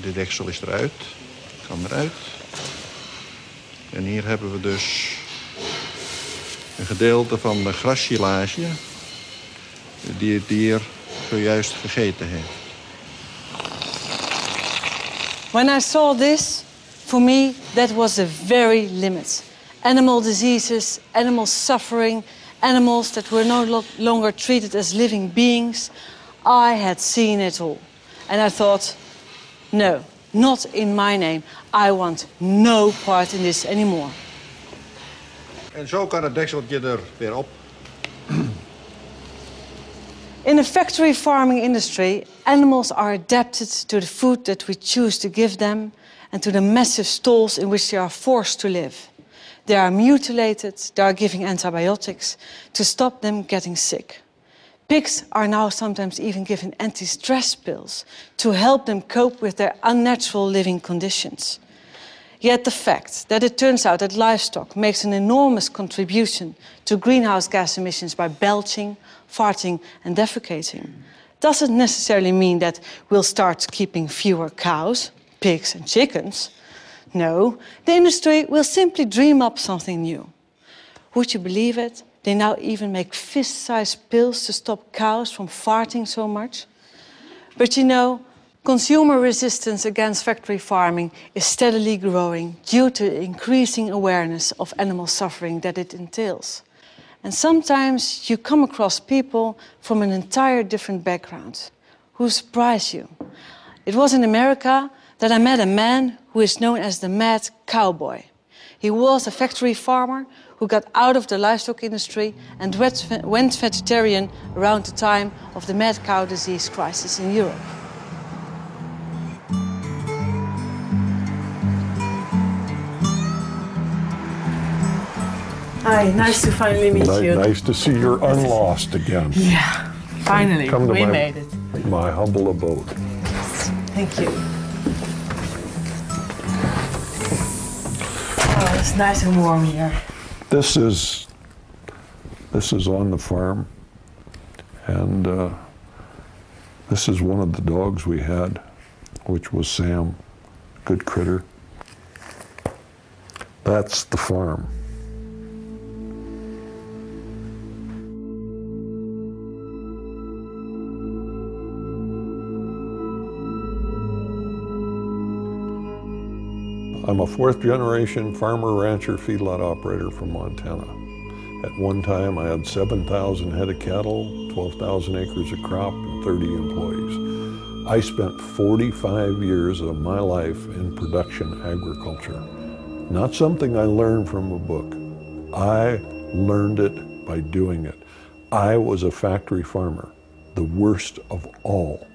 De deksel is eruit, kan eruit. En hier hebben we dus een gedeelte van de grassilage die het dier zojuist gegeten heeft. When I saw this, for me, that was the very limit. Animal diseases, animal suffering, animals that were no longer treated as living beings. I had seen it all. And I thought, no, not in my name. I want no part in this anymore. En zo kan het dekseltje er weer op. In the factory farming industry, animals are adapted to the food that we choose to give them and to the massive stalls in which they are forced to live. They are mutilated, they are given antibiotics to stop them getting sick. Pigs are now sometimes even given anti-stress pills to help them cope with their unnatural living conditions. Yet the fact that it turns out that livestock makes an enormous contribution to greenhouse gas emissions by belching, farting and defecating doesn't necessarily mean that we'll start keeping fewer cows, pigs and chickens. No, the industry will simply dream up something new. Would you believe it? They now even make fist-sized pills to stop cows from farting so much. But you know, consumer resistance against factory farming is steadily growing due to the increasing awareness of animal suffering that it entails. And sometimes you come across people from an entire different background who surprise you. It was in America that I met a man who is known as the Mad Cowboy. He was a factory farmer who got out of the livestock industry and went vegetarian around the time of the mad cow disease crisis in Europe. Hi, nice to finally meet you. Nice to see you're unlost again. Yeah, finally, we made it. My humble abode. Thank you. Oh, it's nice and warm here. This is on the farm, and this is one of the dogs we had, which was Sam, good critter. That's the farm. I'm a fourth-generation farmer, rancher, feedlot operator from Montana. At one time, I had 7,000 head of cattle, 12,000 acres of crop, and 30 employees. I spent 45 years of my life in production agriculture. Not something I learned from a book. I learned it by doing it. I was a factory farmer, the worst of all.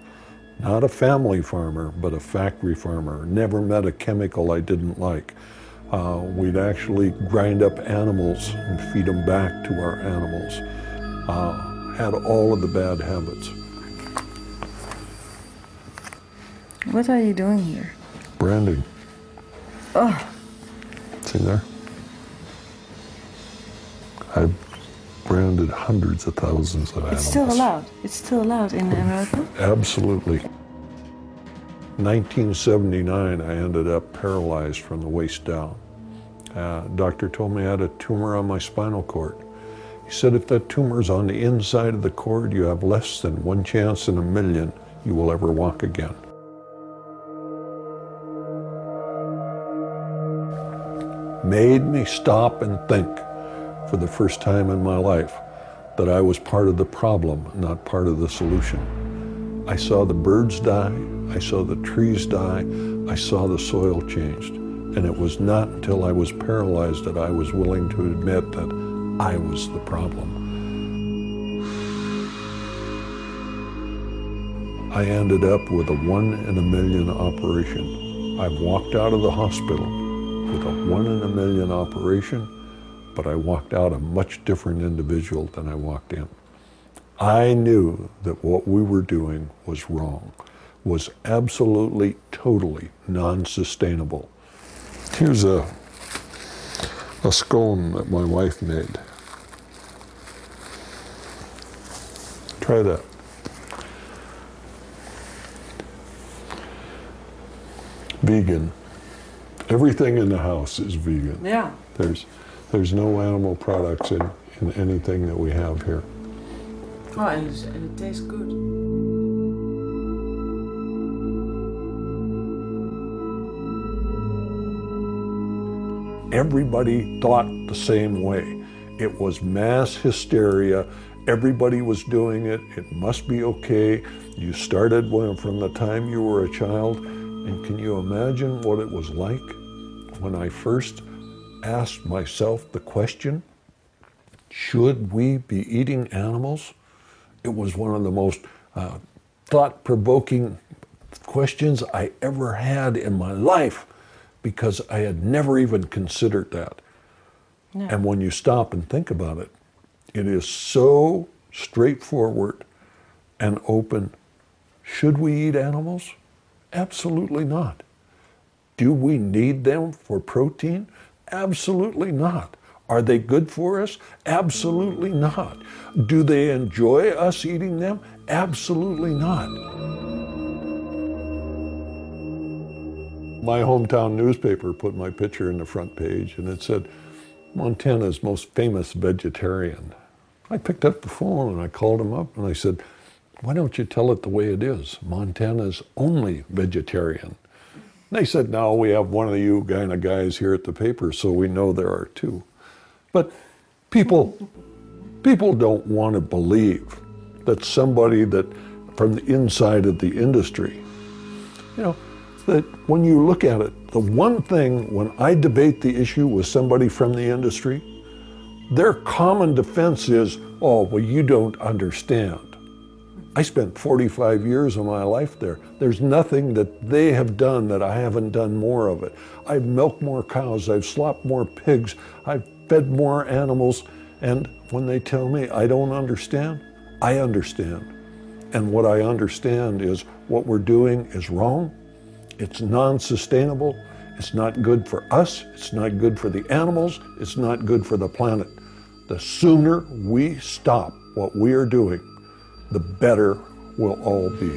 Not a family farmer, but a factory farmer. Never met a chemical I didn't like. We'd actually grind up animals and feed them back to our animals. Had all of the bad habits. What are you doing here? Branding. Oh. See there? I've branded hundreds of thousands of animals. It's still allowed? It's still allowed in America? Absolutely. 1979, I ended up paralyzed from the waist down. Doctor told me I had a tumor on my spinal cord. He said, if that tumor's on the inside of the cord, you have less than 1 chance in a million you will ever walk again. Made me stop and think for the first time in my life that I was part of the problem, not part of the solution. I saw the birds die, I saw the trees die, I saw the soil changed. And it was not until I was paralyzed that I was willing to admit that I was the problem. I ended up with a 1 in a million operation. I've walked out of the hospital with a 1 in a million operation, but I walked out a much different individual than I walked in. I knew that what we were doing was wrong, was absolutely, totally non-sustainable. Here's a scone that my wife made. Try that. Vegan. Everything in the house is vegan. Yeah. There's no animal products in anything that we have here. Oh, and it tastes good. Everybody thought the same way. It was mass hysteria. Everybody was doing it. It must be okay. You started from the time you were a child. And can you imagine what it was like when I first asked myself the question, should we be eating animals? It was one of the most thought-provoking questions I ever had in my life, because I had never even considered that. No. And when you stop and think about it, it is so straightforward and open. Should we eat animals? Absolutely not. Do we need them for protein? Absolutely not. Are they good for us? Absolutely not. Do they enjoy us eating them? Absolutely not. My hometown newspaper put my picture in the front page, and it said, Montana's most famous vegetarian. I picked up the phone and I called him up and I said, why don't you tell it the way it is? Montana's only vegetarian. And they said, no, we have one of you kind of guys here at the paper, so we know there are two. But people don't want to believe that somebody that from the inside of the industry, that when you look at it, the one thing when I debate the issue with somebody from the industry, their common defense is, oh, well, you don't understand. I spent 45 years of my life there. There's nothing that they have done that I haven't done more of it. I've milked more cows, I've slopped more pigs, I've fed more animals, and when they tell me I don't understand, I understand. And what I understand is what we're doing is wrong. It's non-sustainable. It's not good for us. It's not good for the animals. It's not good for the planet. The sooner we stop what we are doing, the better we'll all be.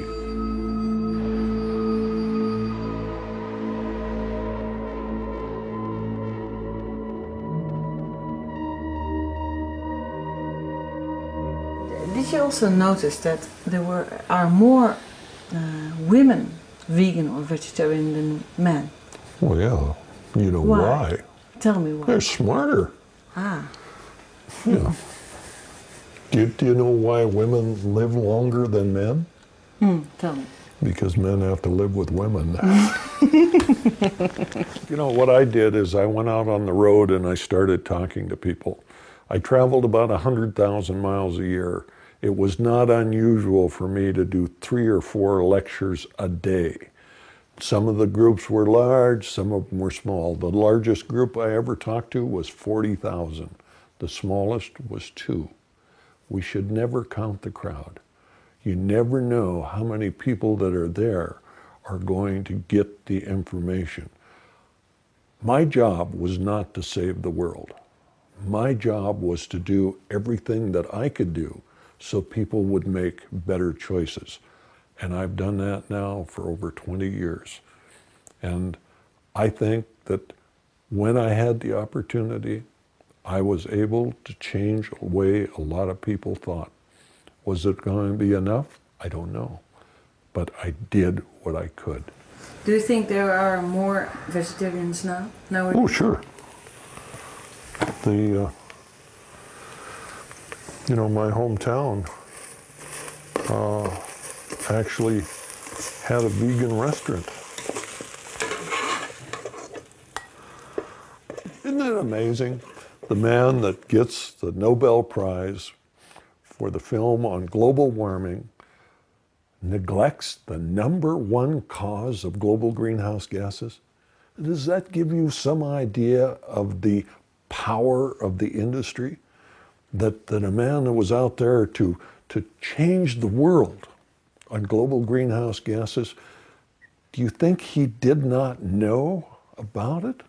Did you also notice that there are more women vegan or vegetarian than men? Well, yeah. You know why? Tell me why. They're smarter. Ah. Yeah. Do you know why women live longer than men? Tell me. Because men have to live with women. What I did is I went out on the road and I started talking to people. I traveled about 100,000 miles a year. It was not unusual for me to do 3 or 4 lectures a day. Some of the groups were large, some of them were small. The largest group I ever talked to was 40,000. The smallest was 2. We should never count the crowd. You never know how many people that are there are going to get the information. My job was not to save the world. My job was to do everything that I could do so people would make better choices. And I've done that now for over 20 years. And I think that when I had the opportunity, I was able to change the way a lot of people thought. Was it going to be enough? I don't know. But I did what I could. Do you think there are more vegetarians now? Nowadays? Oh, sure. My hometown actually had a vegan restaurant. Isn't that amazing? The man that gets the Nobel Prize for the film on global warming neglects the #1 cause of global greenhouse gases. Does that give you some idea of the power of the industry? That a man that was out there to change the world on global greenhouse gases, do you think he did not know about it?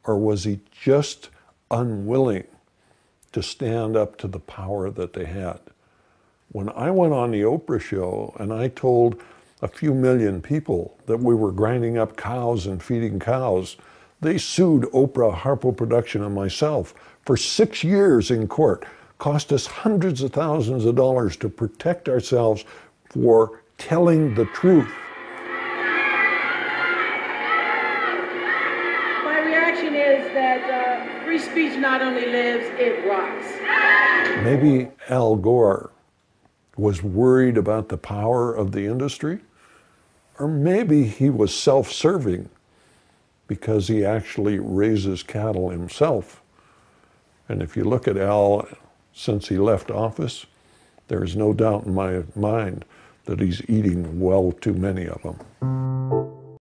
Or was he just unwilling to stand up to the power that they had? When I went on the Oprah show and I told a few million people that we were grinding up cows and feeding cows. They sued Oprah, Harpo Production, and myself for 6 years in court. Cost us hundreds of thousands of dollars to protect ourselves for telling the truth. My reaction is that free speech not only lives, it rots. Maybe Al Gore was worried about the power of the industry, or maybe he was self-serving because he actually raises cattle himself. And if you look at Al since he left office, there is no doubt in my mind that he's eating well too many of them.